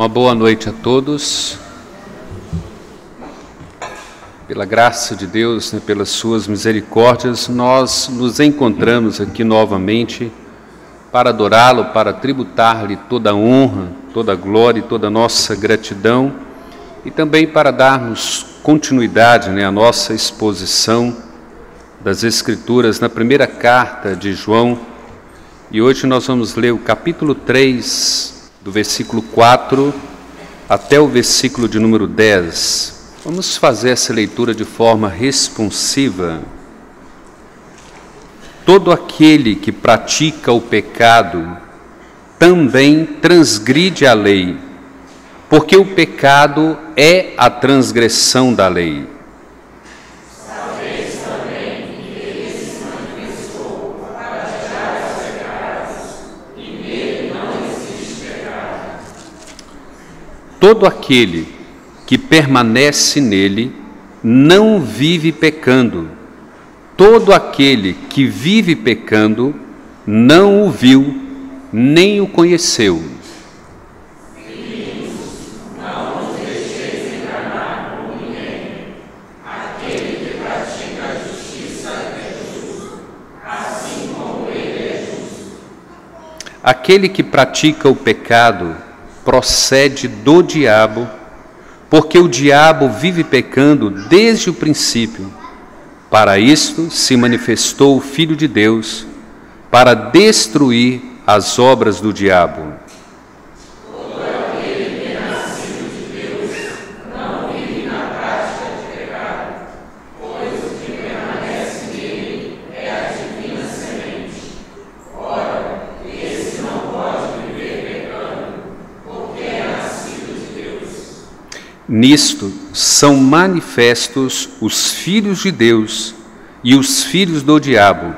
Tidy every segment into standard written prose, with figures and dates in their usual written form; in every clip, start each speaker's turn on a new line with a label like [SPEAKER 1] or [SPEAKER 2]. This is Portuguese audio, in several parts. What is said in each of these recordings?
[SPEAKER 1] Uma boa noite a todos. Pela graça de Deus, pelas suas misericórdias, nós nos encontramos aqui novamente para adorá-lo, para tributar-lhe toda a honra, toda a glória e toda a nossa gratidão, e também para darmos continuidade à nossa exposição das Escrituras na primeira carta de João. E hoje nós vamos ler o capítulo 3, do versículo 4 até o versículo de número 10. Vamos fazer essa leitura de forma responsiva. Todo aquele que pratica o pecado também transgride a lei, porque o pecado é a transgressão da lei.
[SPEAKER 2] Sabeis também que ele se manifestou para tirar os pecados, e nele não existe pecado.
[SPEAKER 1] Todo aquele que permanece nele não vive pecando. Todo aquele que vive pecando não o viu, nem o conheceu.
[SPEAKER 2] Filhos, não os deixeis enganar por ninguém. Aquele que pratica a justiça é justo, assim como ele é justo.
[SPEAKER 1] Aquele que pratica o pecado procede do diabo, porque o diabo vive pecando desde o princípio. Para isto se manifestou o Filho de Deus, para destruir as obras do diabo.
[SPEAKER 2] Todo aquele que é nascido de Deus não vive na prática de pecado, pois o que permanece nele é a divina semente. Ora, esse não pode viver pecando, porque é nascido de Deus.
[SPEAKER 1] Nisto são manifestos os filhos de Deus e os filhos do diabo.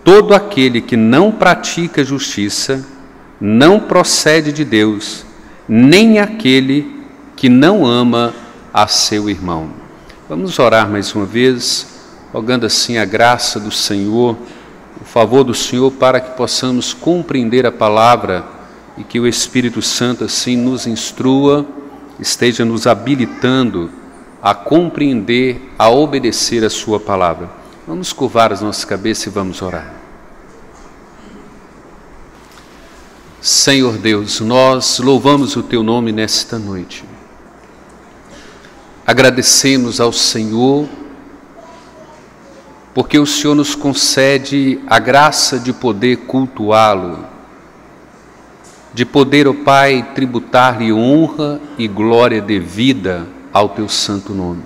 [SPEAKER 1] Todo aquele que não pratica justiça não procede de Deus, nem aquele que não ama a seu irmão. Vamos orar mais uma vez, rogando assim a graça do Senhor, o favor do Senhor, para que possamos compreender a palavra e que o Espírito Santo assim nos instrua, esteja nos habilitando a compreender, a obedecer a sua palavra. Vamos curvar as nossas cabeças e vamos orar. Senhor Deus, nós louvamos o teu nome nesta noite. Agradecemos ao Senhor, porque o Senhor nos concede a graça de poder cultuá-lo, de poder, ó Pai, tributar-lhe honra e glória devida ao teu santo nome.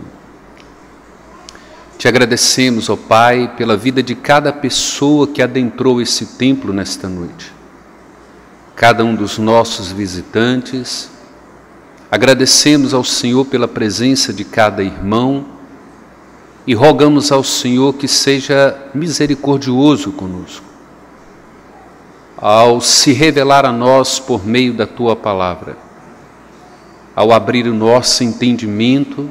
[SPEAKER 1] Te agradecemos, ó Pai, pela vida de cada pessoa que adentrou esse templo nesta noite, cada um dos nossos visitantes. Agradecemos ao Senhor pela presença de cada irmão e rogamos ao Senhor que seja misericordioso conosco, ao se revelar a nós por meio da Tua palavra, ao abrir o nosso entendimento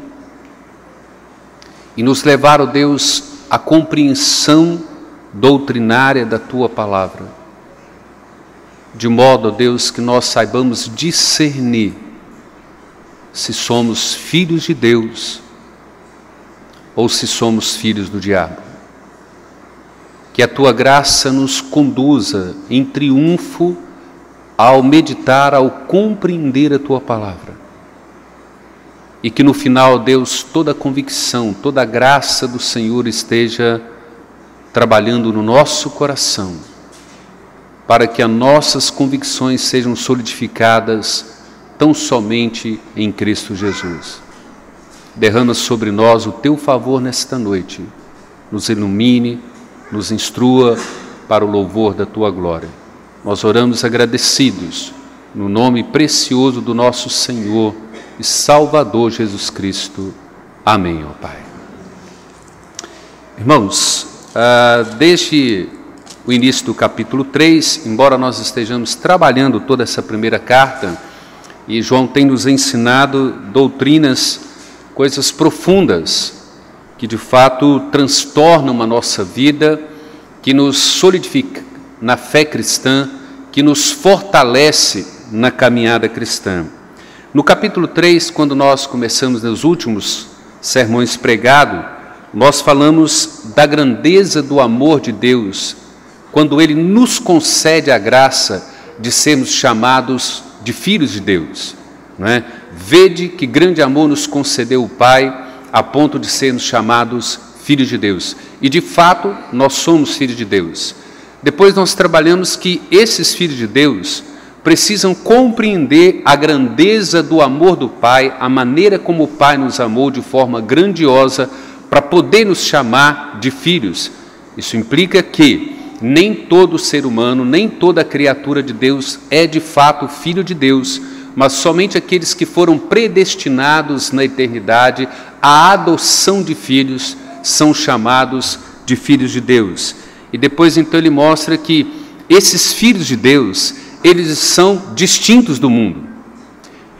[SPEAKER 1] e nos levar, ó Deus, à compreensão doutrinária da Tua palavra, de modo, ó Deus, que nós saibamos discernir se somos filhos de Deus ou se somos filhos do diabo. Que a Tua graça nos conduza em triunfo ao meditar, ao compreender a Tua palavra. E que no final, Deus, toda a convicção, toda a graça do Senhor esteja trabalhando no nosso coração, para que as nossas convicções sejam solidificadas tão somente em Cristo Jesus. Derrama sobre nós o Teu favor nesta noite, nos ilumine, nos instrua para o louvor da Tua glória. Nós oramos agradecidos, no nome precioso do nosso Senhor e Salvador Jesus Cristo. Amém, ó Pai. Irmãos, desde o início do capítulo 3, embora nós estejamos trabalhando toda essa primeira carta, e João tem nos ensinado doutrinas, coisas profundas, que de fato transtornam a nossa vida, que nos solidifica na fé cristã, que nos fortalece na caminhada cristã. No capítulo 3, quando nós começamos nos últimos sermões pregados, nós falamos da grandeza do amor de Deus, quando Ele nos concede a graça de sermos chamados de filhos de Deus, não é? Vede que grande amor nos concedeu o Pai, a ponto de sermos chamados filhos de Deus. E de fato, nós somos filhos de Deus. Depois nós trabalhamos que esses filhos de Deus precisam compreender a grandeza do amor do Pai, a maneira como o Pai nos amou de forma grandiosa, para poder nos chamar de filhos. Isso implica que nem todo ser humano, nem toda criatura de Deus é de fato filho de Deus, mas somente aqueles que foram predestinados na eternidade à adoção de filhos são chamados de filhos de Deus. E depois então ele mostra que esses filhos de Deus, eles são distintos do mundo.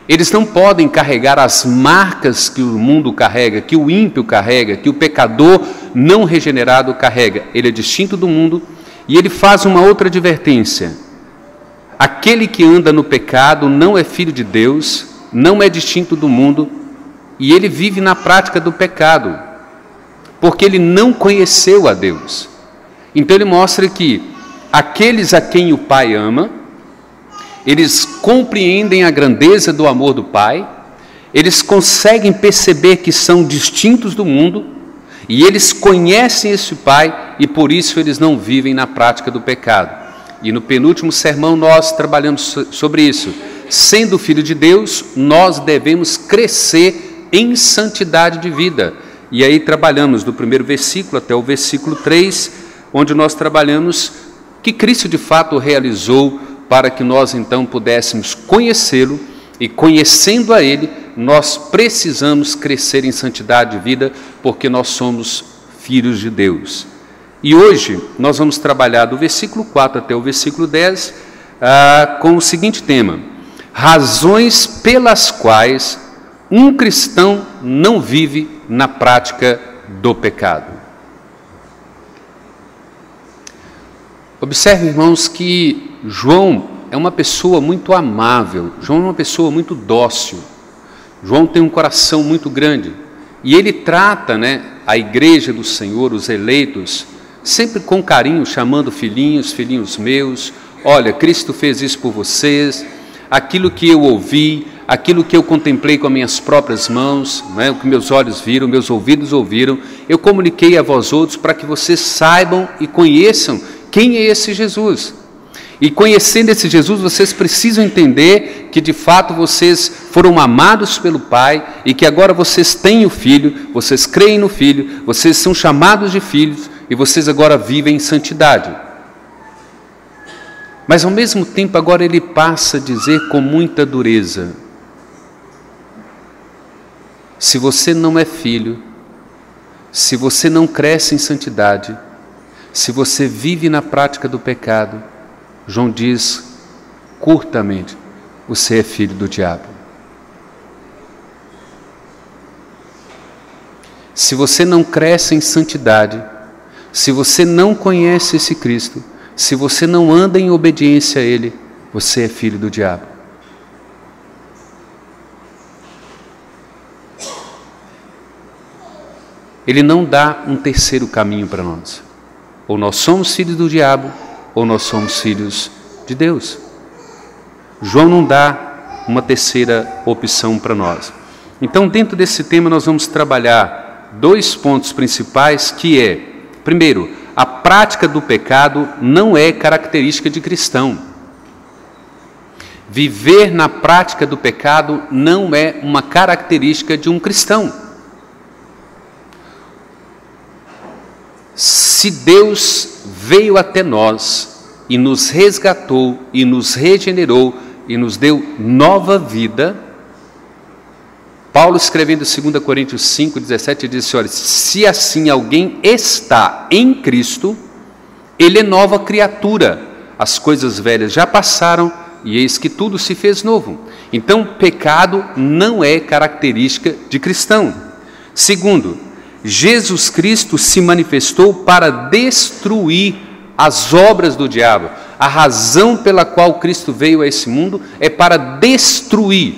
[SPEAKER 1] Eles não podem carregar as marcas que o mundo carrega, que o ímpio carrega, que o pecador não regenerado carrega. Ele é distinto do mundo e ele faz uma outra advertência. Aquele que anda no pecado não é filho de Deus, não é distinto do mundo e ele vive na prática do pecado, porque ele não conheceu a Deus. Então ele mostra que aqueles a quem o Pai ama, eles compreendem a grandeza do amor do Pai, eles conseguem perceber que são distintos do mundo, e eles conhecem esse Pai, e por isso eles não vivem na prática do pecado. E no penúltimo sermão nós trabalhamos sobre isso. Sendo filho de Deus, nós devemos crescer em santidade de vida. E aí trabalhamos do primeiro versículo até o versículo 3, onde nós trabalhamos que Cristo de fato realizou para que nós então pudéssemos conhecê-lo, e conhecendo a Ele, nós precisamos crescer em santidade de vida, porque nós somos filhos de Deus. E hoje nós vamos trabalhar do versículo 4 até o versículo 10 com o seguinte tema: razões pelas quais um cristão não vive na prática do pecado. Observe, irmãos, que João é uma pessoa muito amável, João é uma pessoa muito dócil, João tem um coração muito grande, e ele trata, a igreja do Senhor, os eleitos, sempre com carinho, chamando filhinhos, filhinhos meus. Olha, Cristo fez isso por vocês, aquilo que eu ouvi, aquilo que eu contemplei com as minhas próprias mãos, o que meus olhos viram, meus ouvidos ouviram, eu comuniquei a vós outros para que vocês saibam e conheçam quem é esse Jesus. E conhecendo esse Jesus, vocês precisam entender que de fato vocês foram amados pelo Pai e que agora vocês têm o Filho, vocês creem no Filho, vocês são chamados de filhos e vocês agora vivem em santidade. Mas ao mesmo tempo agora ele passa a dizer com muita dureza: se você não é filho, se você não cresce em santidade, se você vive na prática do pecado, João diz curtamente, você é filho do diabo. Se você não cresce em santidade, se você não conhece esse Cristo, se você não anda em obediência a Ele, você é filho do diabo. Ele não dá um terceiro caminho para nós. Ou nós somos filhos do diabo, ou nós somos filhos de Deus. João não dá uma terceira opção para nós. Então, dentro desse tema, nós vamos trabalhar 2 pontos principais, que é, primeiro, a prática do pecado não é característica de cristão. Viver na prática do pecado não é uma característica de um cristão. Se Deus veio até nós e nos resgatou e nos regenerou e nos deu nova vida, Paulo, escrevendo 2 Coríntios 5,17, disse: olha, se assim alguém está em Cristo, ele é nova criatura, as coisas velhas já passaram e eis que tudo se fez novo. Então, pecado não é característica de cristão. Segundo, Jesus Cristo se manifestou para destruir as obras do diabo. A razão pela qual Cristo veio a esse mundo é para destruir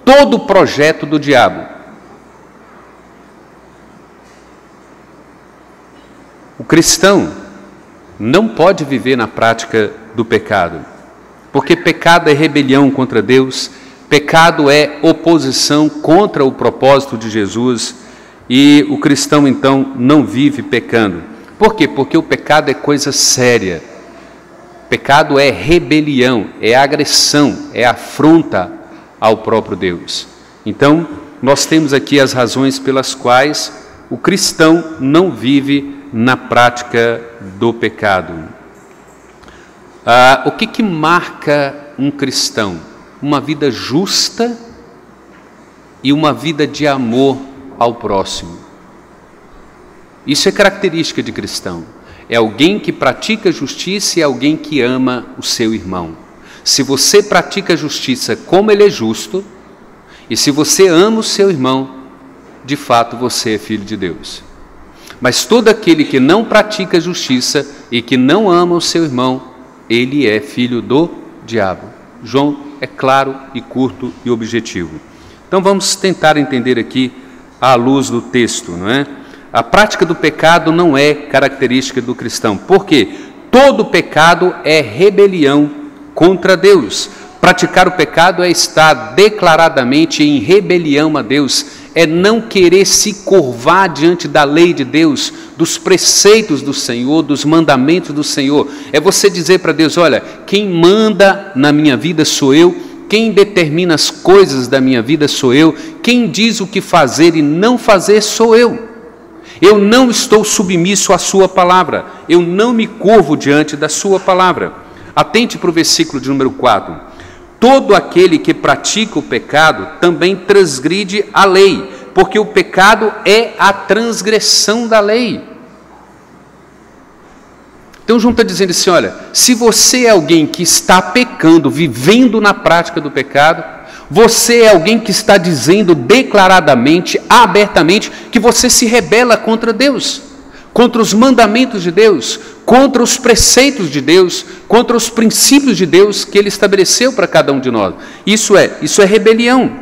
[SPEAKER 1] todo o projeto do diabo. O cristão não pode viver na prática do pecado, porque pecado é rebelião contra Deus, pecado é oposição contra o propósito de Jesus, e o cristão então não vive pecando. Por quê? Porque o pecado é coisa séria. Pecado é rebelião, é agressão, é afronta ao próprio Deus. Então, nós temos aqui as razões pelas quais o cristão não vive na prática do pecado. O que marca um cristão? Uma vida justa e uma vida de amor ao próximo. Isso é característica de cristão. É alguém que pratica justiça e é alguém que ama o seu irmão. Se você pratica justiça como ele é justo, e se você ama o seu irmão, de fato você é filho de Deus. Mas todo aquele que não pratica justiça e que não ama o seu irmão, ele é filho do diabo. João é claro e curto e objetivo. Então vamos tentar entender aqui à luz do texto, não é? A prática do pecado não é característica do cristão. Por quê? Todo pecado é rebelião contra Deus. Praticar o pecado é estar declaradamente em rebelião a Deus, é não querer se curvar diante da lei de Deus, dos preceitos do Senhor, dos mandamentos do Senhor. É você dizer para Deus: olha, quem manda na minha vida sou eu, quem determina as coisas da minha vida sou eu, quem diz o que fazer e não fazer sou eu. Eu não estou submisso à sua palavra, eu não me curvo diante da sua palavra. Atente para o versículo de número 4. Todo aquele que pratica o pecado também transgride a lei, porque o pecado é a transgressão da lei. Então João está dizendo assim, olha, se você é alguém que está pecando, vivendo na prática do pecado, você é alguém que está dizendo declaradamente, abertamente, que você se rebela contra Deus, contra os mandamentos de Deus, contra os preceitos de Deus, contra os princípios de Deus que Ele estabeleceu para cada um de nós. Isso é rebelião.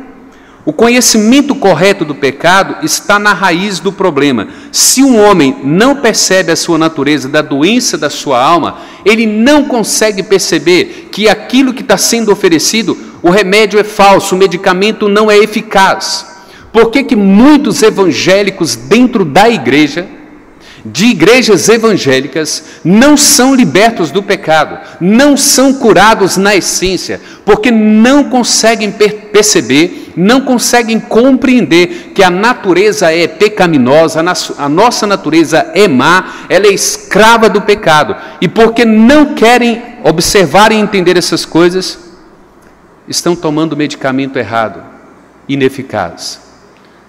[SPEAKER 1] O conhecimento correto do pecado está na raiz do problema. Se um homem não percebe a sua natureza, da doença da sua alma, ele não consegue perceber que aquilo que está sendo oferecido, o remédio é falso, o medicamento não é eficaz. Por que muitos evangélicos dentro da igreja, de igrejas evangélicas, não são libertos do pecado, não são curados na essência, porque não conseguem perceber, não conseguem compreender que a natureza é pecaminosa, a nossa natureza é má, ela é escrava do pecado, e porque não querem observar e entender essas coisas, estão tomando medicamento errado, ineficaz.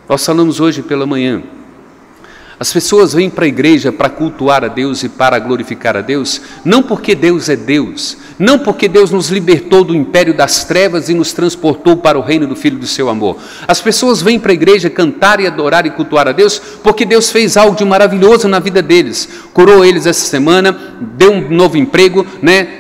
[SPEAKER 1] Nós falamos hoje pela manhã, as pessoas vêm para a igreja para cultuar a Deus e para glorificar a Deus, não porque Deus é Deus, não porque Deus nos libertou do império das trevas e nos transportou para o reino do Filho do seu amor. As pessoas vêm para a igreja cantar e adorar e cultuar a Deus porque Deus fez algo de maravilhoso na vida deles. Curou eles essa semana, deu um novo emprego,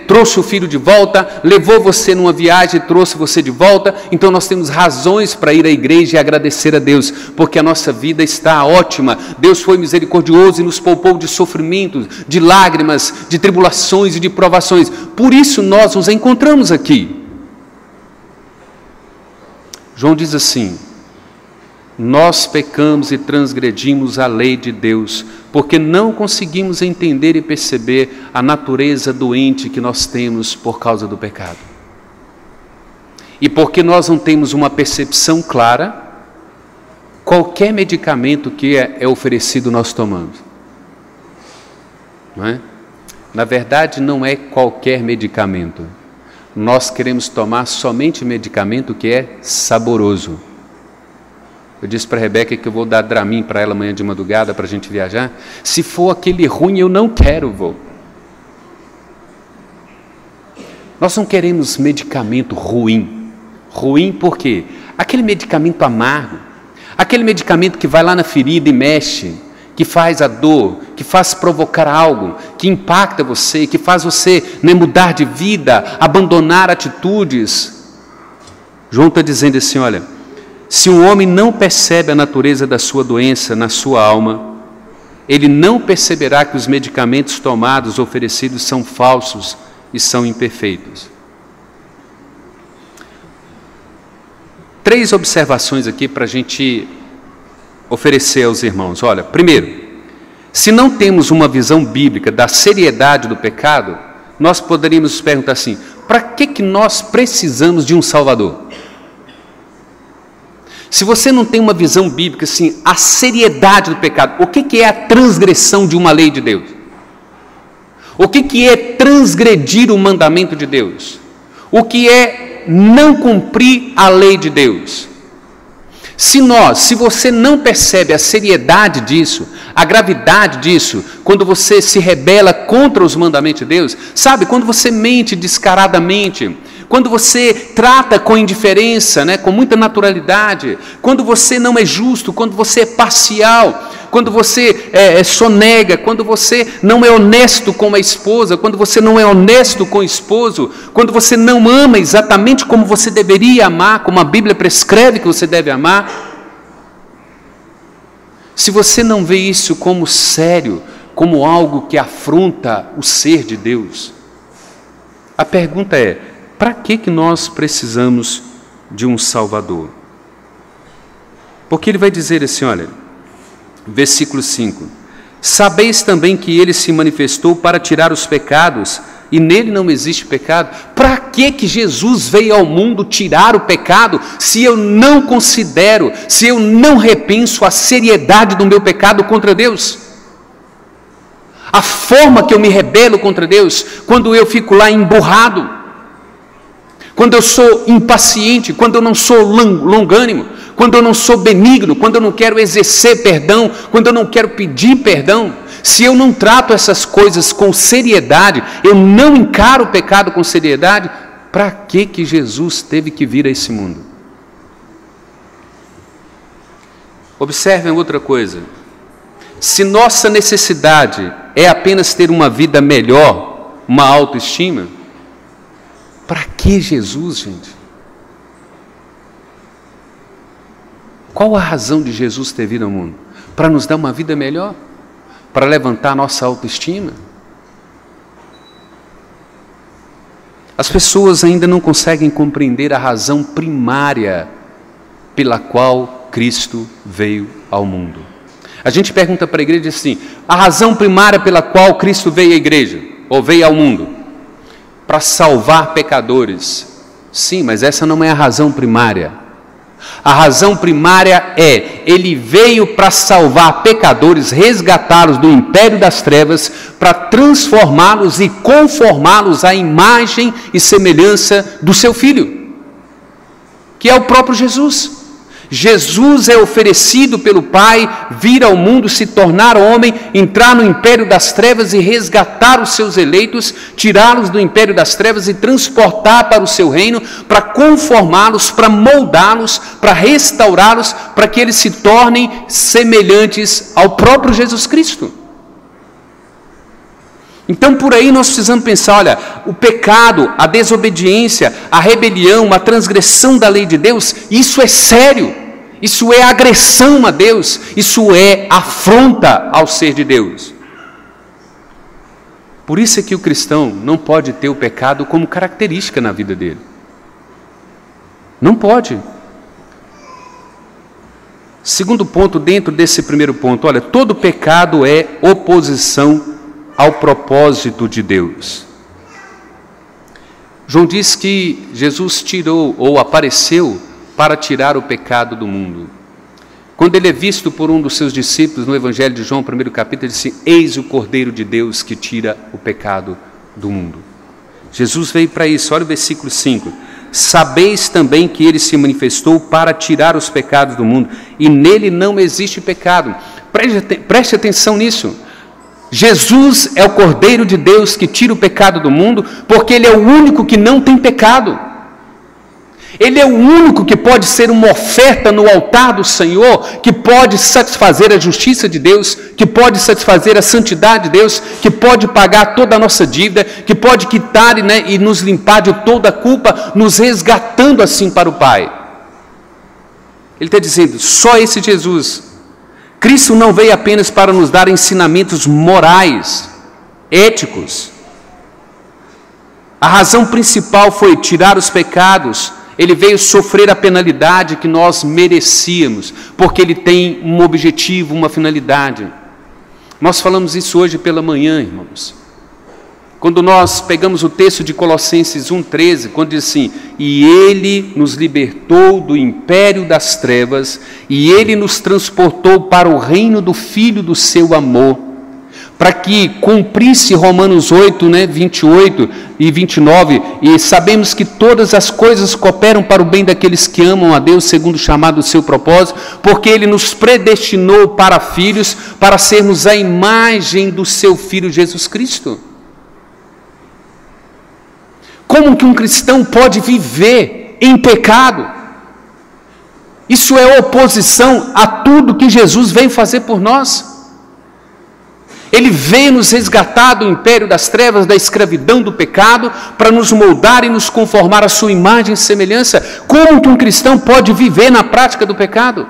[SPEAKER 1] trouxe o filho de volta, levou você numa viagem e trouxe você de volta. Então nós temos razões para ir à igreja e agradecer a Deus, porque a nossa vida está ótima. Deus foi misericordioso e nos poupou de sofrimentos, de lágrimas, de tribulações e de provações. Por isso nós nos encontramos aqui. João diz assim: nós pecamos e transgredimos a lei de Deus, porque não conseguimos entender e perceber a natureza doente que nós temos por causa do pecado. E porque nós não temos uma percepção clara, qualquer medicamento que é oferecido nós tomamos. Não é? Na verdade, não é qualquer medicamento. Nós queremos tomar somente medicamento que é saboroso. Eu disse para a Rebeca que eu vou dar Dramin para ela amanhã de madrugada para a gente viajar. Se for aquele ruim, eu não quero, vou. Nós não queremos medicamento ruim. Ruim por quê? Aquele medicamento amargo, aquele medicamento que vai lá na ferida e mexe, que faz a dor, que faz provocar algo, que impacta você, que faz você mudar de vida, abandonar atitudes. João está dizendo assim, olha, Se um homem não percebe a natureza da sua doença na sua alma, ele não perceberá que os medicamentos tomados, oferecidos, são falsos e são imperfeitos. 3 observações aqui para a gente oferecer aos irmãos. Olha, primeiro, se não temos uma visão bíblica da seriedade do pecado, nós poderíamos perguntar assim: para que nós precisamos de um Salvador? Se você não tem uma visão bíblica, assim, a seriedade do pecado, o que é a transgressão de uma lei de Deus? O que é transgredir o mandamento de Deus? O que é não cumprir a lei de Deus? Se você não percebe a seriedade disso, a gravidade disso, quando você se rebela contra os mandamentos de Deus, sabe, quando você mente descaradamente, quando você trata com indiferença, né, com muita naturalidade, quando você não é justo, quando você é parcial, quando você sonega, quando você não é honesto com a esposa, quando você não é honesto com o esposo, quando você não ama exatamente como você deveria amar, como a Bíblia prescreve que você deve amar, se você não vê isso como sério, como algo que afronta o ser de Deus, a pergunta é: para que nós precisamos de um Salvador? Porque ele vai dizer assim, olha, versículo 5: sabeis também que ele se manifestou para tirar os pecados, e nele não existe pecado. Para que Jesus veio ao mundo tirar o pecado, se eu não considero, se eu não repenso a seriedade do meu pecado contra Deus? A forma que eu me rebelo contra Deus, quando eu fico lá emburrado, quando eu sou impaciente, quando eu não sou longânimo, quando eu não sou benigno, quando eu não quero exercer perdão, quando eu não quero pedir perdão, se eu não trato essas coisas com seriedade, eu não encaro o pecado com seriedade, para que Jesus teve que vir a esse mundo? Observem outra coisa: se nossa necessidade é apenas ter uma vida melhor, uma autoestima, para que Jesus, gente? Qual a razão de Jesus ter vindo ao mundo? Para nos dar uma vida melhor? Para levantar a nossa autoestima? As pessoas ainda não conseguem compreender a razão primária pela qual Cristo veio ao mundo. A gente pergunta para a igreja assim: a razão primária pela qual Cristo veio à igreja, ou veio ao mundo? Para salvar pecadores. Sim, mas essa não é a razão primária. A razão primária é: ele veio para salvar pecadores, resgatá-los do império das trevas, para transformá-los e conformá-los à imagem e semelhança do seu Filho, que é o próprio Jesus. Jesus é oferecido pelo Pai, vir ao mundo, se tornar homem, entrar no império das trevas e resgatar os seus eleitos, tirá-los do império das trevas e transportar para o seu reino, para conformá-los, para moldá-los, para restaurá-los, para que eles se tornem semelhantes ao próprio Jesus Cristo. Então por aí nós precisamos pensar, olha, o pecado, a desobediência, a rebelião, a transgressão da lei de Deus, isso é sério. Isso é agressão a Deus, isso é afronta ao ser de Deus. Por isso é que o cristão não pode ter o pecado como característica na vida dele. Não pode. Segundo ponto, dentro desse primeiro ponto, olha, todo pecado é oposição ao propósito de Deus. João diz que Jesus tirou ou apareceu para tirar o pecado do mundo. Quando ele é visto por um dos seus discípulos no Evangelho de João, primeiro capítulo, ele disse: eis o Cordeiro de Deus que tira o pecado do mundo. Jesus veio para isso. Olha o versículo 5: sabeis também que ele se manifestou para tirar os pecados do mundo, e nele não existe pecado. Preste atenção nisso. Jesus é o Cordeiro de Deus que tira o pecado do mundo, porque ele é o único que não tem pecado. Ele é o único que pode ser uma oferta no altar do Senhor, que pode satisfazer a justiça de Deus, que pode satisfazer a santidade de Deus, que pode pagar toda a nossa dívida, que pode quitar e nos limpar de toda a culpa, nos resgatando assim para o Pai. Ele está dizendo, só esse Jesus. Cristo não veio apenas para nos dar ensinamentos morais, éticos. A razão principal foi tirar os pecados. Ele veio sofrer a penalidade que nós merecíamos, porque ele tem um objetivo, uma finalidade. Nós falamos isso hoje pela manhã, irmãos. Quando nós pegamos o texto de Colossenses 1,13, quando diz assim, e Ele nos libertou do império das trevas, e Ele nos transportou para o reino do Filho do seu amor, para que cumprisse Romanos 8, 28 e 29, e sabemos que todas as coisas cooperam para o bem daqueles que amam a Deus, segundo o chamado do seu propósito, porque Ele nos predestinou para filhos, para sermos a imagem do seu Filho Jesus Cristo. Como que um cristão pode viver em pecado? Isso é oposição a tudo que Jesus veio fazer por nós. Ele veio nos resgatar do império das trevas, da escravidão do pecado, para nos moldar e nos conformar à sua imagem e semelhança. Como que um cristão pode viver na prática do pecado?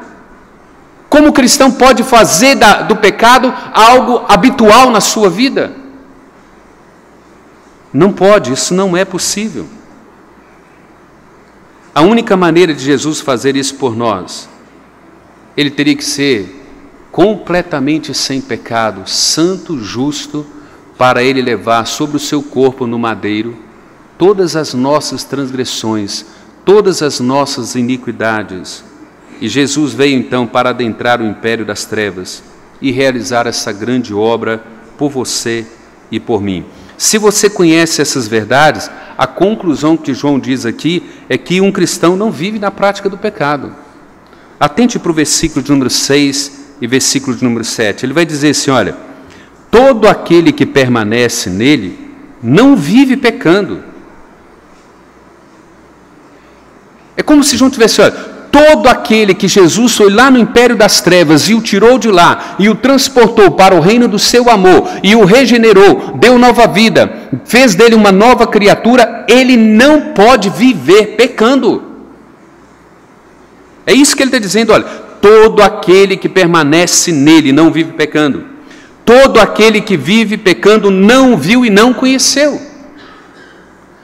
[SPEAKER 1] Como o cristão pode fazer do pecado algo habitual na sua vida? Não pode, isso não é possível. A única maneira de Jesus fazer isso por nós, ele teria que ser completamente sem pecado, santo, justo, para ele levar sobre o seu corpo no madeiro todas as nossas transgressões, todas as nossas iniquidades. E Jesus veio então para adentrar o império das trevas e realizar essa grande obra por você e por mim. Se você conhece essas verdades, a conclusão que João diz aqui é que um cristão não vive na prática do pecado. Atente para o versículo de número 6 e versículo de número 7. Ele vai dizer assim, olha, todo aquele que permanece nele não vive pecando. É como se João tivesse, olha, todo aquele que Jesus foi lá no império das trevas e o tirou de lá e o transportou para o reino do seu amor e o regenerou, deu nova vida, fez dele uma nova criatura, ele não pode viver pecando. É isso que ele está dizendo, olha, todo aquele que permanece nele não vive pecando. Todo aquele que vive pecando não viu e não conheceu.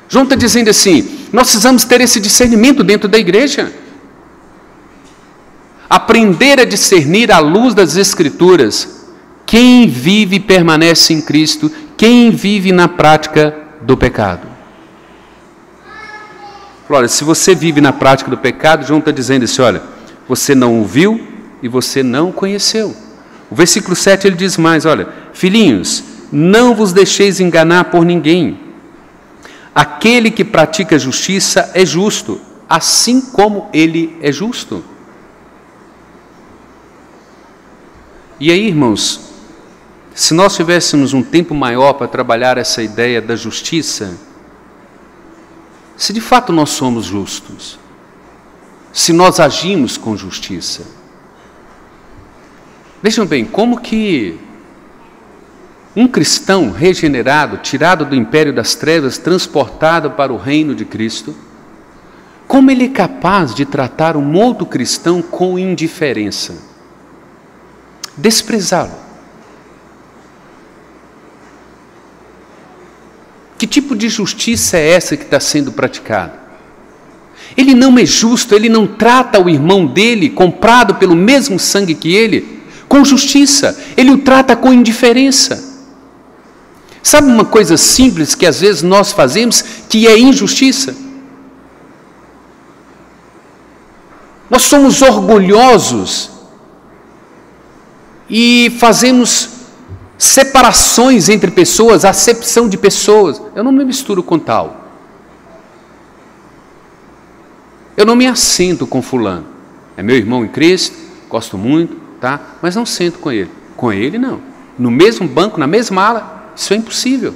[SPEAKER 1] João está dizendo assim, nós precisamos ter esse discernimento dentro da igreja. Aprender a discernir à luz das Escrituras quem vive e permanece em Cristo, quem vive na prática do pecado. Olha, se você vive na prática do pecado, João está dizendo assim, olha, você não o viu e você não o conheceu. O versículo 7 ele diz mais, olha, filhinhos, não vos deixeis enganar por ninguém. Aquele que pratica justiça é justo, assim como ele é justo. E aí, irmãos, se nós tivéssemos um tempo maior para trabalhar essa ideia da justiça, se de fato nós somos justos, se nós agimos com justiça, vejam bem, como que um cristão regenerado, tirado do império das trevas, transportado para o reino de Cristo, como ele é capaz de tratar um outro cristão com indiferença? Desprezá-lo. Que tipo de justiça é essa que está sendo praticada? Ele não é justo, ele não trata o irmão dele, comprado pelo mesmo sangue que ele, com justiça, ele o trata com indiferença. Sabe uma coisa simples que às vezes nós fazemos, que é injustiça? Nós somos orgulhosos e fazemos separações entre pessoas, acepção de pessoas. Eu não me misturo com tal. Eu não me assento com fulano. É meu irmão em Cristo, gosto muito, tá? Mas não sento com ele. Com ele não. No mesmo banco, na mesma ala, isso é impossível.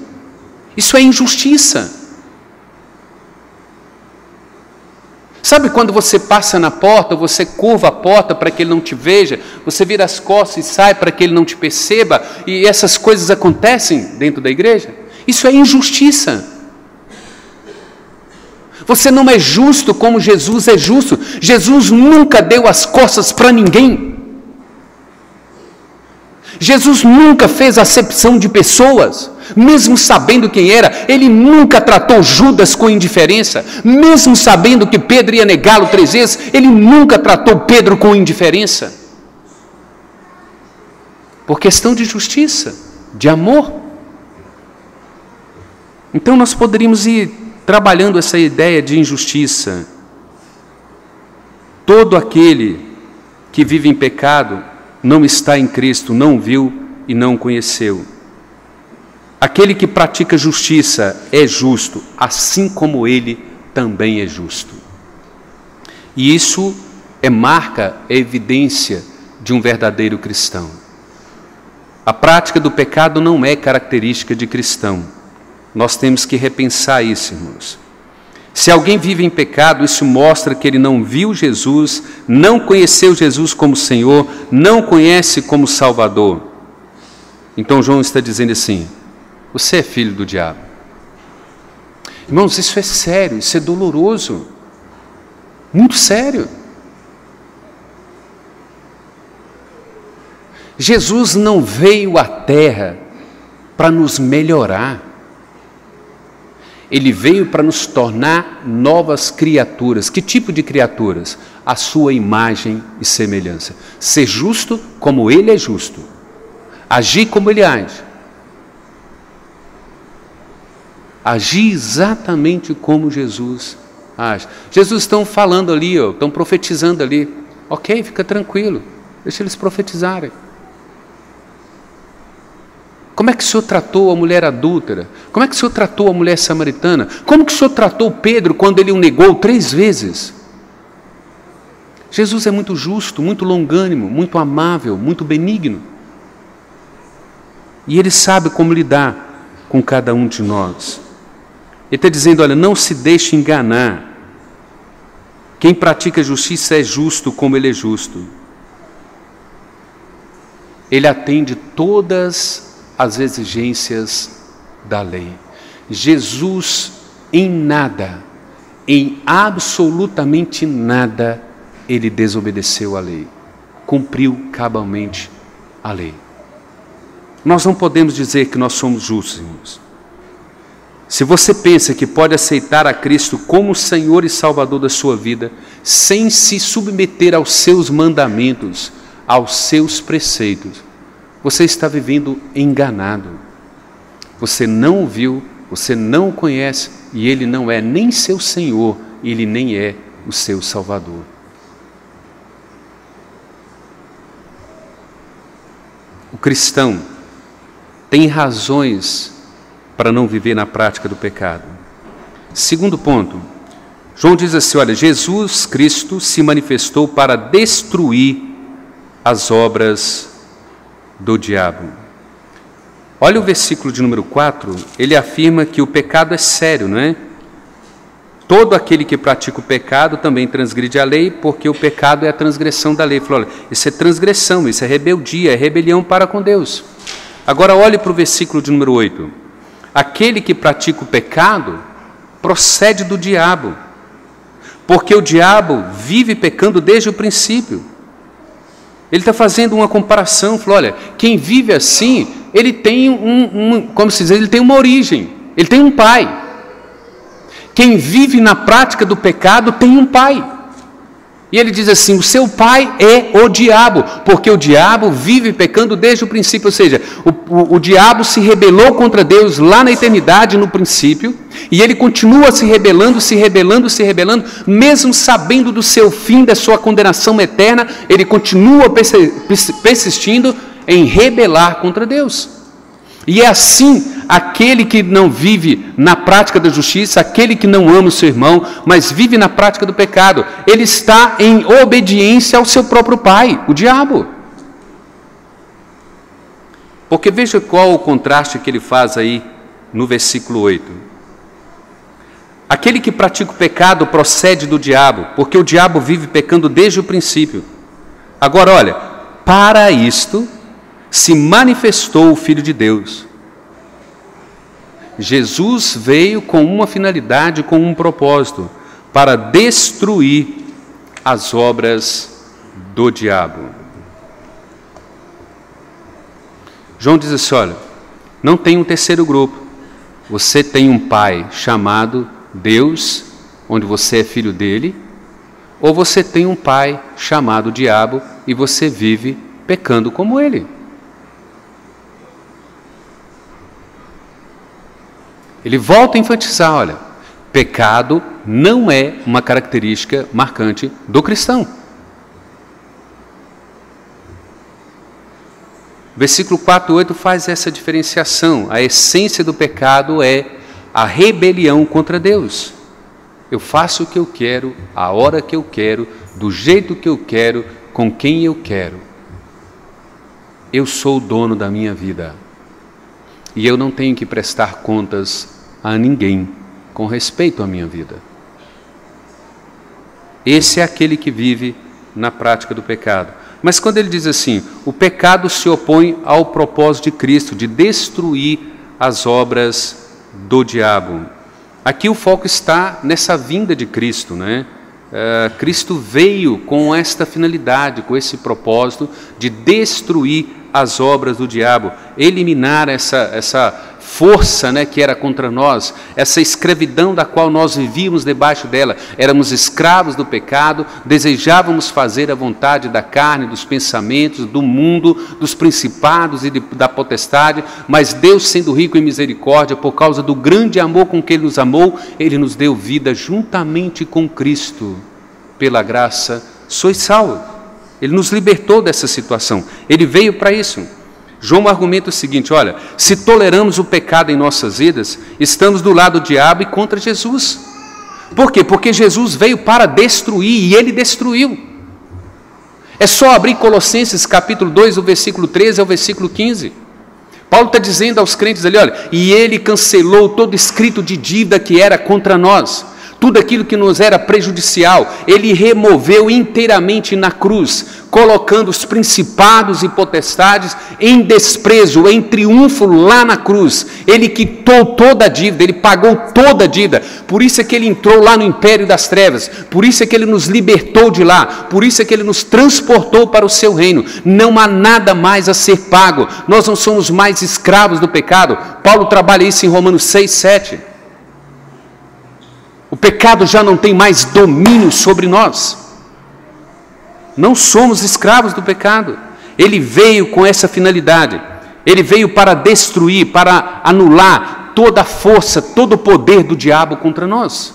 [SPEAKER 1] Isso é injustiça. Sabe quando você passa na porta, você curva a porta para que ele não te veja, você vira as costas e sai para que ele não te perceba, e essas coisas acontecem dentro da igreja? Isso é injustiça. Você não é justo como Jesus é justo. Jesus nunca deu as costas para ninguém. Jesus nunca fez acepção de pessoas, mesmo sabendo quem era. Ele nunca tratou Judas com indiferença, mesmo sabendo que Pedro ia negá-lo 3 vezes. Ele nunca tratou Pedro com indiferença, por questão de justiça, de amor. Então nós poderíamos ir trabalhando essa ideia de injustiça. Todo aquele que vive em pecado não está em Cristo, não viu e não conheceu. Aquele que pratica justiça é justo, assim como ele também é justo. E isso é marca, é evidência de um verdadeiro cristão. A prática do pecado não é característica de cristão. Nós temos que repensar isso, irmãos. Se alguém vive em pecado, isso mostra que ele não viu Jesus, não conheceu Jesus como Senhor, não conhece como Salvador. Então João está dizendo assim: você é filho do diabo. Irmãos, isso é sério, isso é doloroso, muito sério. Jesus não veio à terra para nos melhorar. Ele veio para nos tornar novas criaturas. Que tipo de criaturas? A sua imagem e semelhança. Ser justo como ele é justo. Agir como ele age. Agir exatamente como Jesus age. Jesus estão falando ali, estão profetizando ali. Ok, fica tranquilo, deixa eles profetizarem. Como é que o Senhor tratou a mulher adúltera? Como é que o Senhor tratou a mulher samaritana? Como que o Senhor tratou Pedro quando ele o negou 3 vezes? Jesus é muito justo, muito longânimo, muito amável, muito benigno. E Ele sabe como lidar com cada um de nós. Ele está dizendo, olha, não se deixe enganar. Quem pratica justiça é justo como Ele é justo. Ele atende todas as exigências da lei. Jesus, em nada, em absolutamente nada, ele desobedeceu à lei, cumpriu cabalmente a lei. Nós não podemos dizer que nós somos justos, irmãos. Se você pensa que pode aceitar a Cristo como Senhor e Salvador da sua vida, sem se submeter aos seus mandamentos, aos seus preceitos, você está vivendo enganado. Você não o viu, você não o conhece, e Ele não é nem seu Senhor, Ele nem é o seu Salvador. O cristão tem razões para não viver na prática do pecado. Segundo ponto, João diz assim, olha, Jesus Cristo se manifestou para destruir as obras do diabo. Olha o versículo de número 4, ele afirma que o pecado é sério, não é? Todo aquele que pratica o pecado também transgride a lei, porque o pecado é a transgressão da lei. Ele falou, olha, isso é transgressão, isso é rebeldia, é rebelião para com Deus. Agora olhe para o versículo de número 8. Aquele que pratica o pecado procede do diabo, porque o diabo vive pecando desde o princípio. Ele está fazendo uma comparação, falou, olha, quem vive assim, ele tem como se diz, ele tem uma origem, ele tem um pai. Quem vive na prática do pecado tem um pai. E ele diz assim, o seu pai é o diabo, porque o diabo vive pecando desde o princípio, ou seja, o diabo se rebelou contra Deus lá na eternidade, no princípio, e ele continua se rebelando, mesmo sabendo do seu fim, da sua condenação eterna, ele continua persistindo em rebelar contra Deus. E é assim, aquele que não vive na prática da justiça, aquele que não ama o seu irmão, mas vive na prática do pecado, ele está em obediência ao seu próprio pai, o diabo. Porque veja qual o contraste que ele faz aí no versículo 8. Aquele que pratica o pecado procede do diabo, porque o diabo vive pecando desde o princípio. Agora olha, para isto se manifestou o Filho de Deus. Jesus veio com uma finalidade, com um propósito, para destruir as obras do diabo. João diz assim, olha, não tem um terceiro grupo. Você tem um pai chamado Deus, onde você é filho dele, ou você tem um pai chamado diabo e você vive pecando como ele. Ele volta a enfatizar, olha, pecado não é uma característica marcante do cristão. Versículo 4:8 faz essa diferenciação. A essência do pecado é a rebelião contra Deus. Eu faço o que eu quero, a hora que eu quero, do jeito que eu quero, com quem eu quero. Eu sou o dono da minha vida. E eu não tenho que prestar contas a ninguém com respeito à minha vida. Esse é aquele que vive na prática do pecado. Mas quando ele diz assim, o pecado se opõe ao propósito de Cristo, de destruir as obras do diabo. Aqui o foco está nessa vinda de Cristo, né? Cristo veio com esta finalidade, com esse propósito de destruir as obras do diabo, eliminar essa força, né, que era contra nós, essa escravidão da qual nós vivíamos debaixo dela. Éramos escravos do pecado, desejávamos fazer a vontade da carne, dos pensamentos, do mundo, dos principados e da potestade, mas Deus, sendo rico em misericórdia, por causa do grande amor com que Ele nos amou, Ele nos deu vida juntamente com Cristo. Pela graça sois salvos. Ele nos libertou dessa situação. Ele veio para isso. João argumenta o seguinte, olha, se toleramos o pecado em nossas vidas, estamos do lado do diabo e contra Jesus. Por quê? Porque Jesus veio para destruir e Ele destruiu. É só abrir Colossenses capítulo 2, o versículo 13 ao versículo 15. Paulo está dizendo aos crentes ali, olha, e Ele cancelou todo escrito de dívida que era contra nós. Tudo aquilo que nos era prejudicial, Ele removeu inteiramente na cruz, colocando os principados e potestades em desprezo, em triunfo lá na cruz. Ele quitou toda a dívida, Ele pagou toda a dívida. Por isso é que Ele entrou lá no império das trevas, por isso é que Ele nos libertou de lá, por isso é que Ele nos transportou para o seu reino. Não há nada mais a ser pago, nós não somos mais escravos do pecado. Paulo trabalha isso em Romanos 6, 7. O pecado já não tem mais domínio sobre nós. Não somos escravos do pecado. Ele veio com essa finalidade. Ele veio para destruir, para anular toda a força, todo o poder do diabo contra nós.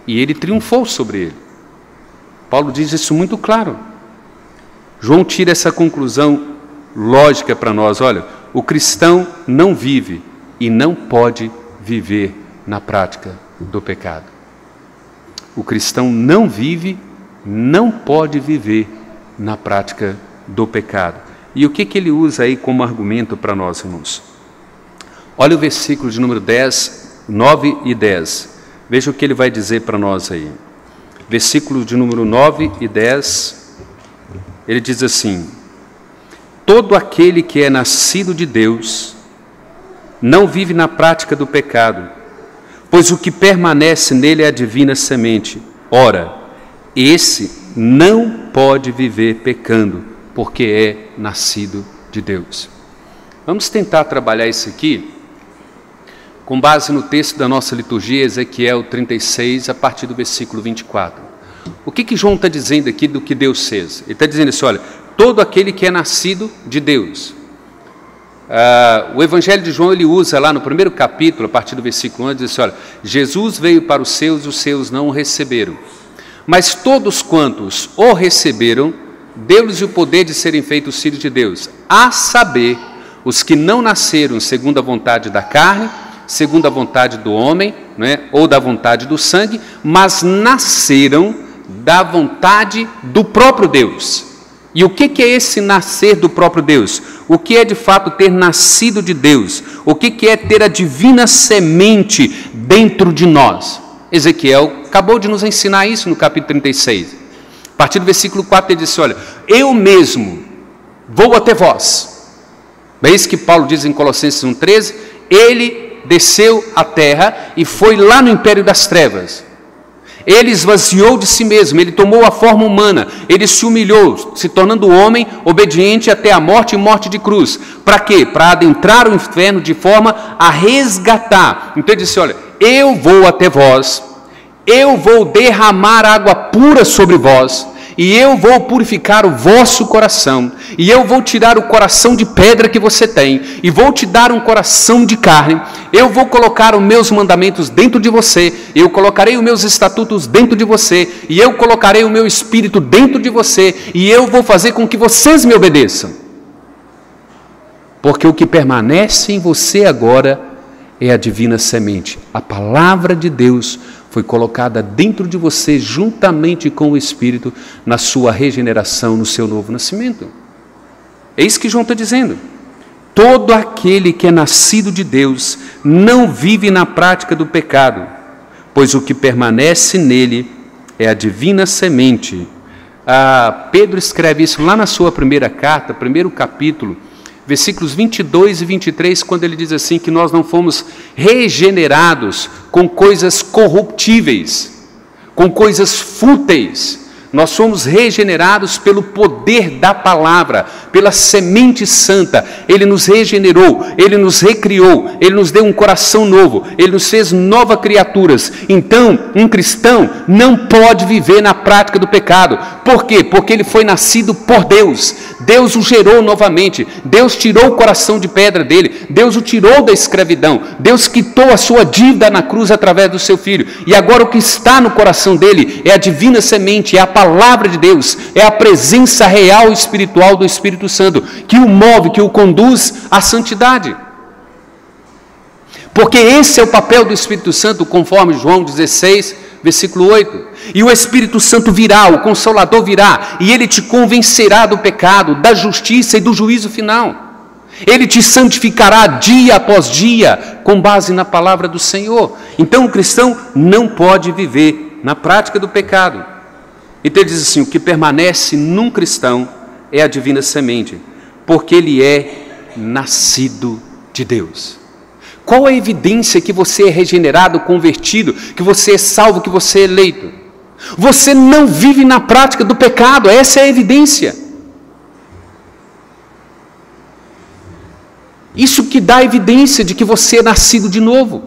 [SPEAKER 1] E ele triunfou sobre ele. Paulo diz isso muito claro. João tira essa conclusão lógica para nós. Olha, o cristão não vive e não pode viver na prática do pecado. O cristão não vive, não pode viver na prática do pecado. E o que ele usa aí como argumento para nós, irmãos? Olha o versículo de número 10, 9 e 10. Veja o que ele vai dizer para nós aí. Versículo de número 9 e 10, ele diz assim: todo aquele que é nascido de Deus não vive na prática do pecado, pois o que permanece nele é a divina semente. Ora, esse não pode viver pecando, porque é nascido de Deus. Vamos tentar trabalhar isso aqui com base no texto da nossa liturgia, Ezequiel 36, a partir do versículo 24. O que João está dizendo aqui do que Deus fez? Ele está dizendo assim, olha, todo aquele que é nascido de Deus. O Evangelho de João, ele usa lá no primeiro capítulo, a partir do versículo 1, diz assim, olha, Jesus veio para os seus não o receberam. Mas todos quantos o receberam, deu-lhes o poder de serem feitos filhos de Deus, a saber, os que não nasceram segundo a vontade da carne, segundo a vontade do homem, né, ou da vontade do sangue, mas nasceram da vontade do próprio Deus. E o que é esse nascer do próprio Deus? O que é de fato ter nascido de Deus? O que é ter a divina semente dentro de nós? Ezequiel acabou de nos ensinar isso no capítulo 36. A partir do versículo 4 ele disse, olha, eu mesmo vou até vós. É isso que Paulo diz em Colossenses 1,13, ele desceu à terra e foi lá no império das trevas. Ele esvaziou de si mesmo, ele tomou a forma humana, ele se humilhou, se tornando homem obediente até a morte e morte de cruz. Para quê? Para adentrar o inferno de forma a resgatar. Então ele disse, olha, eu vou até vós, eu vou derramar água pura sobre vós, e eu vou purificar o vosso coração, e eu vou tirar o coração de pedra que você tem, e vou te dar um coração de carne. Eu vou colocar os meus mandamentos dentro de você, eu colocarei os meus estatutos dentro de você, e eu colocarei o meu espírito dentro de você, e eu vou fazer com que vocês me obedeçam. Porque o que permanece em você agora é a divina semente. A palavra de Deus foi colocada dentro de você, juntamente com o Espírito, na sua regeneração, no seu novo nascimento. É isso que João está dizendo. Todo aquele que é nascido de Deus não vive na prática do pecado, pois o que permanece nele é a divina semente. Pedro escreve isso lá na sua primeira carta, primeiro capítulo, versículos 22 e 23, quando ele diz assim, que nós não fomos regenerados com coisas corruptíveis, com coisas fúteis. Nós somos regenerados pelo poder da palavra, pela semente santa. Ele nos regenerou, Ele nos recriou, Ele nos deu um coração novo, Ele nos fez novas criaturas. Então, um cristão não pode viver na prática do pecado. Por quê? Porque ele foi nascido por Deus. Deus o gerou novamente, Deus tirou o coração de pedra dele, Deus o tirou da escravidão, Deus quitou a sua dívida na cruz através do seu Filho. E agora o que está no coração dele é a divina semente, é a palavra de Deus, é a presença real e espiritual do Espírito Santo, que o move, que o conduz à santidade. Porque esse é o papel do Espírito Santo, conforme João 16, versículo 8. E o Espírito Santo virá, o Consolador virá, e ele te convencerá do pecado, da justiça e do juízo final. Ele te santificará dia após dia, com base na palavra do Senhor. Então o cristão não pode viver na prática do pecado. Então ele diz assim, o que permanece num cristão é a divina semente, porque ele é nascido de Deus. Qual a evidência que você é regenerado, convertido, que você é salvo, que você é eleito? Você não vive na prática do pecado, essa é a evidência. Isso que dá evidência de que você é nascido de novo.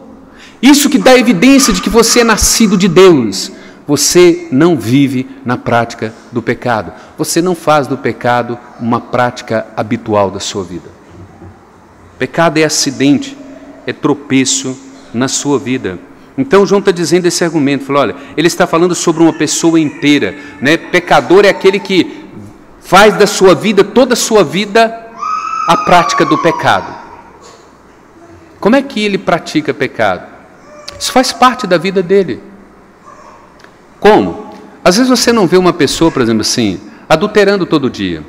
[SPEAKER 1] Isso que dá evidência de que você é nascido de Deus. Você não vive na prática do pecado. Você não faz do pecado uma prática habitual da sua vida. Pecado é acidente, é tropeço na sua vida. Então João está dizendo esse argumento, falou, olha, ele está falando sobre uma pessoa inteira, né? Pecador é aquele que faz da sua vida, toda a sua vida, a prática do pecado. Como é que ele pratica pecado? Isso faz parte da vida dele. Como? Às vezes você não vê uma pessoa, por exemplo assim, adulterando todo dia.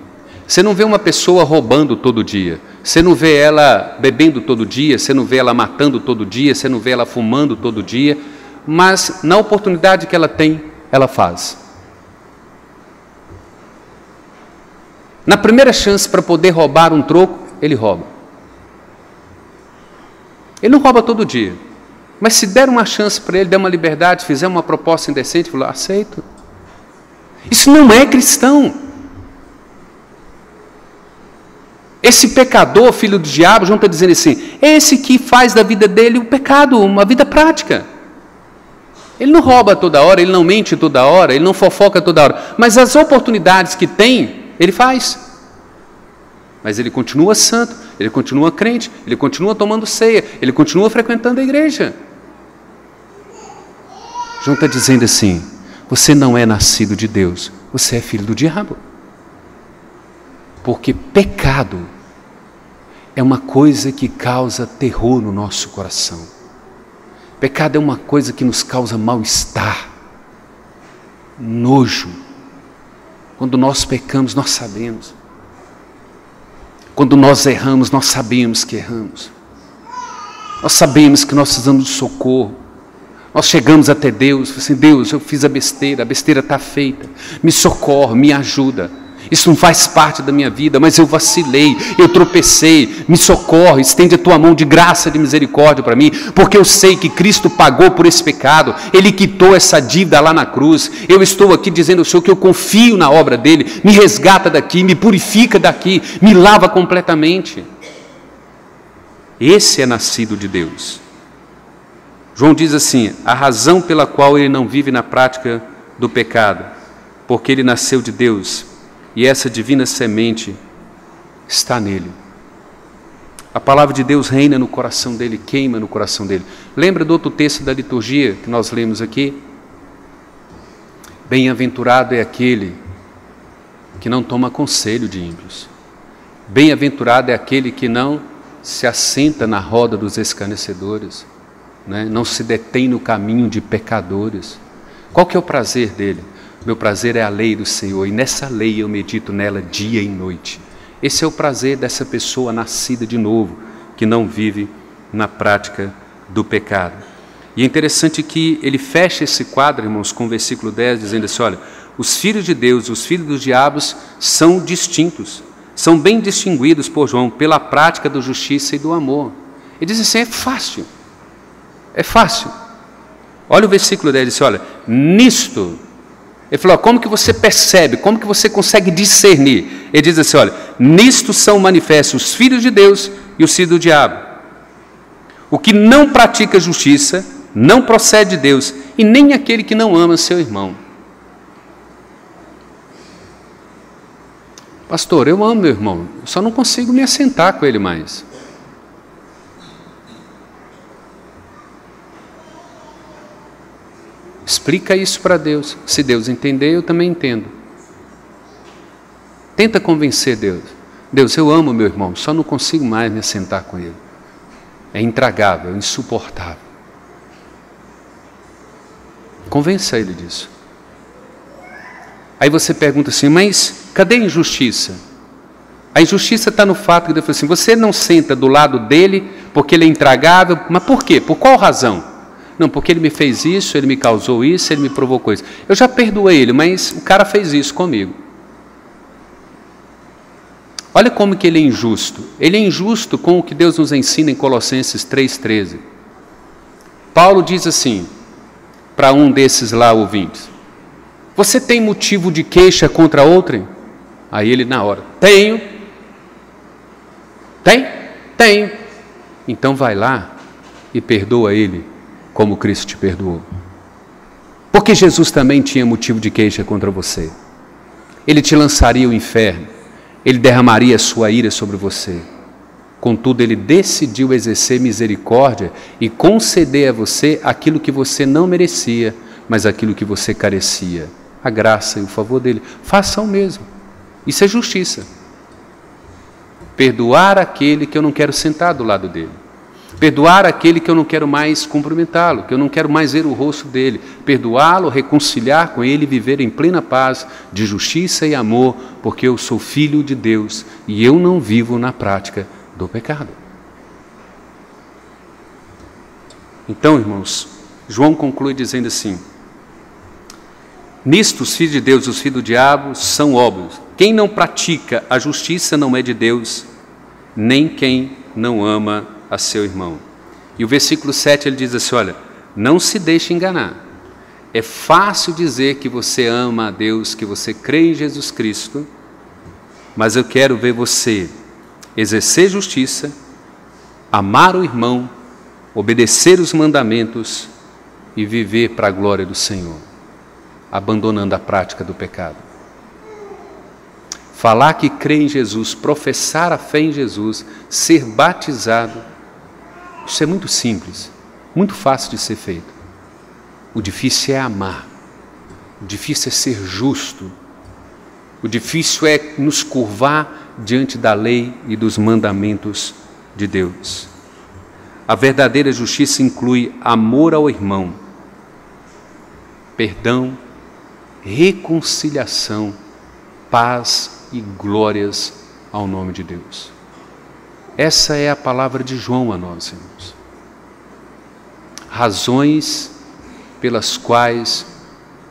[SPEAKER 1] Você não vê uma pessoa roubando todo dia. Você não vê ela bebendo todo dia. Você não vê ela matando todo dia. Você não vê ela fumando todo dia. Mas na oportunidade que ela tem, ela faz. Na primeira chance para poder roubar um troco, ele rouba. Ele não rouba todo dia. Mas se der uma chance para ele, der uma liberdade, fizer uma proposta indecente, ele falou, aceito. Isso não é cristão. Esse pecador, filho do diabo, João está dizendo assim, é esse que faz da vida dele um pecado, uma vida prática. Ele não rouba toda hora, ele não mente toda hora, ele não fofoca toda hora, mas as oportunidades que tem, ele faz. Mas ele continua santo, ele continua crente, ele continua tomando ceia, ele continua frequentando a igreja. João está dizendo assim, você não é nascido de Deus, você é filho do diabo. Porque pecado é uma coisa que causa terror no nosso coração. Pecado é uma coisa que nos causa mal-estar, nojo. Quando nós pecamos, nós sabemos. Quando nós erramos, nós sabemos que erramos. Nós sabemos que nós precisamos de socorro. Nós chegamos até Deus, assim, Deus, eu fiz a besteira está feita. Me socorre, me ajuda. isso não faz parte da minha vida, mas eu vacilei, eu tropecei, me socorre, estende a tua mão de graça, de misericórdia para mim, porque eu sei que Cristo pagou por esse pecado, Ele quitou essa dívida lá na cruz. Eu estou aqui dizendo ao Senhor que eu confio na obra dEle, me resgata daqui, me purifica daqui, me lava completamente. Esse é nascido de Deus. João diz assim: a razão pela qual ele não vive na prática do pecado, porque ele nasceu de Deus e essa divina semente está nele. A palavra de Deus reina no coração dele, queima no coração dele. Lembra do outro texto da liturgia que nós lemos aqui? Bem-aventurado é aquele que não toma conselho de ímpios. Bem-aventurado é aquele que não se assenta na roda dos escarnecedores, né? Não se detém no caminho de pecadores. Qual que é o prazer dele? Meu prazer é a lei do Senhor, e nessa lei eu medito nela dia e noite. Esse é o prazer dessa pessoa nascida de novo, que não vive na prática do pecado. E é interessante que ele fecha esse quadro, irmãos, com o versículo 10, dizendo assim: olha, os filhos de Deus, os filhos dos diabos são distintos, são bem distinguidos por João pela prática da justiça e do amor. Ele diz assim: é fácil, é fácil. Olha o versículo 10, ele diz: olha, nisto, ele falou, como que você percebe, como que você consegue discernir? Ele diz assim: olha, nisto são manifestos os filhos de Deus e os filhos do diabo. O que não pratica justiça não procede de Deus, e nem aquele que não ama seu irmão. Pastor, eu amo meu irmão, só não consigo me assentar com ele mais. Explica isso para Deus. Se Deus entender, eu também entendo. Tenta convencer Deus. Deus, eu amo meu irmão, só não consigo mais me assentar com ele. É intragável, insuportável. Convença ele disso. Aí você pergunta assim: mas cadê a injustiça? A injustiça está no fato que Deus falou assim: você não senta do lado dele porque ele é intragável. Mas por quê? Por qual razão? Não, porque ele me fez isso, ele me causou isso, ele me provocou isso. Eu já perdoei ele, mas o cara fez isso comigo. Olha como que ele é injusto. Ele é injusto com o que Deus nos ensina em Colossenses 3,13. Paulo diz assim, para um desses lá ouvintes: você tem motivo de queixa contra outrem? Aí ele na hora: tenho. Tenho. Então vai lá e perdoa ele como Cristo te perdoou. Porque Jesus também tinha motivo de queixa contra você. Ele te lançaria ao inferno, ele derramaria a sua ira sobre você. Contudo, ele decidiu exercer misericórdia e conceder a você aquilo que você não merecia, mas aquilo que você carecia. A graça e o favor dele. Faça o mesmo. Isso é justiça. Perdoar aquele que eu não quero sentar do lado dele. Perdoar aquele que eu não quero mais cumprimentá-lo, que eu não quero mais ver o rosto dele. Perdoá-lo, reconciliar com ele e viver em plena paz, de justiça e amor, porque eu sou filho de Deus e eu não vivo na prática do pecado. Então, irmãos, João conclui dizendo assim: nisto os filhos de Deus e os filhos do diabo são óbvios. Quem não pratica a justiça não é de Deus, nem quem não ama a seu irmão. E o versículo 7 ele diz assim: olha, não se deixe enganar. É fácil dizer que você ama a Deus, que você crê em Jesus Cristo, mas eu quero ver você exercer justiça, amar o irmão, obedecer os mandamentos e viver para a glória do Senhor, abandonando a prática do pecado. Falar que crê em Jesus, professar a fé em Jesus, ser batizado, isso é muito simples, muito fácil de ser feito. O difícil é amar, o difícil é ser justo, o difícil é nos curvar diante da lei e dos mandamentos de Deus. A verdadeira justiça inclui amor ao irmão, perdão, reconciliação, paz e glórias ao nome de Deus. Essa é a palavra de João a nós, irmãos. Razões pelas quais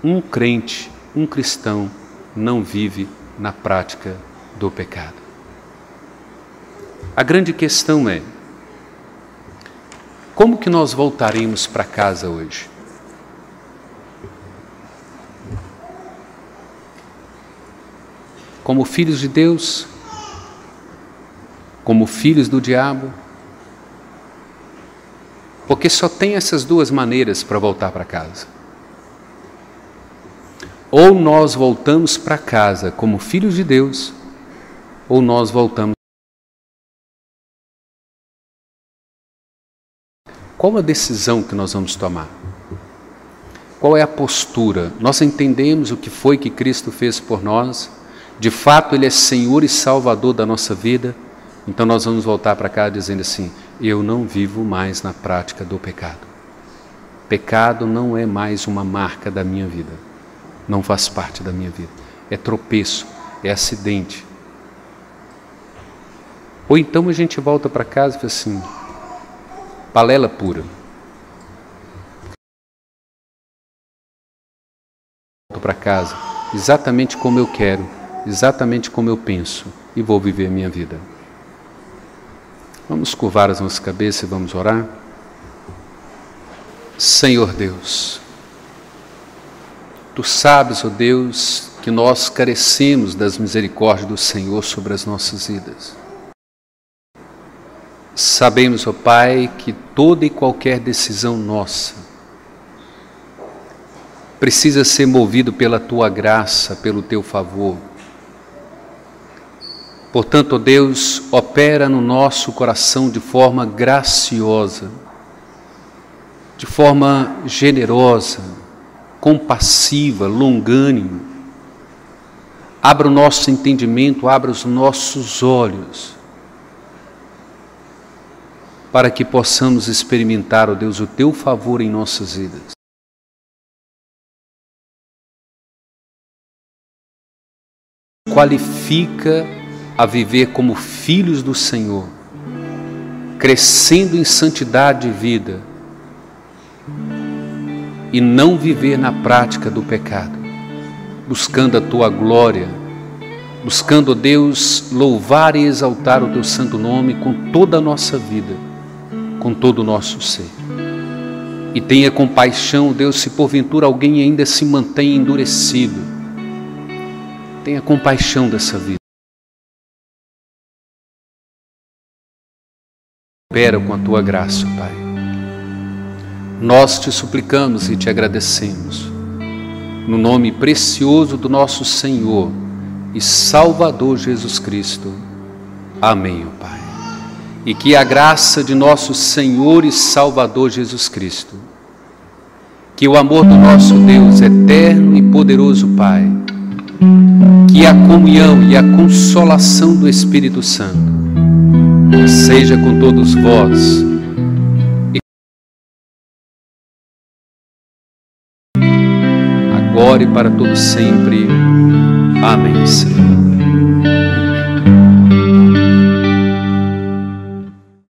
[SPEAKER 1] um crente, um cristão, não vive na prática do pecado. A grande questão é: como que nós voltaremos para casa hoje? Como filhos de Deus? Como filhos do diabo? Porque só tem essas duas maneiras para voltar para casa. Ou nós voltamos para casa como filhos de Deus, ou nós voltamos. Qual a decisão que nós vamos tomar? Qual é a postura? Nós entendemos o que foi que Cristo fez por nós. De fato, Ele é Senhor e Salvador da nossa vida. Então nós vamos voltar para cá dizendo assim: eu não vivo mais na prática do pecado. Pecado não é mais uma marca da minha vida. Não faz parte da minha vida. É tropeço, é acidente. Ou então a gente volta para casa e fala assim: balela pura. Volto para casa exatamente como eu quero, exatamente como eu penso, e vou viver a minha vida. Vamos curvar as nossas cabeças e vamos orar. Senhor Deus, Tu sabes, ó Deus, que nós carecemos das misericórdias do Senhor sobre as nossas vidas. Sabemos, ó Pai, que toda e qualquer decisão nossa precisa ser movido pela Tua graça, pelo Teu favor. Portanto, ó Deus, opera no nosso coração de forma graciosa, de forma generosa, compassiva, longânima. Abra o nosso entendimento, abra os nossos olhos, para que possamos experimentar, ó Deus, o Teu favor em nossas vidas. Qualifica a viver como filhos do Senhor, crescendo em santidade de vida e não viver na prática do pecado, buscando a Tua glória, buscando, ó Deus, louvar e exaltar o Teu santo nome com toda a nossa vida, com todo o nosso ser. E tenha compaixão, Deus, se porventura alguém ainda se mantém endurecido, tenha compaixão dessa vida. Opera com a Tua graça, Pai. Nós Te suplicamos e Te agradecemos, no nome precioso do nosso Senhor e Salvador Jesus Cristo. Amém, ó Pai. E que a graça de nosso Senhor e Salvador Jesus Cristo, que o amor do nosso Deus eterno e poderoso Pai, que a comunhão e a consolação do Espírito Santo seja com todos vós, agora e para todo sempre. Amém, Senhor.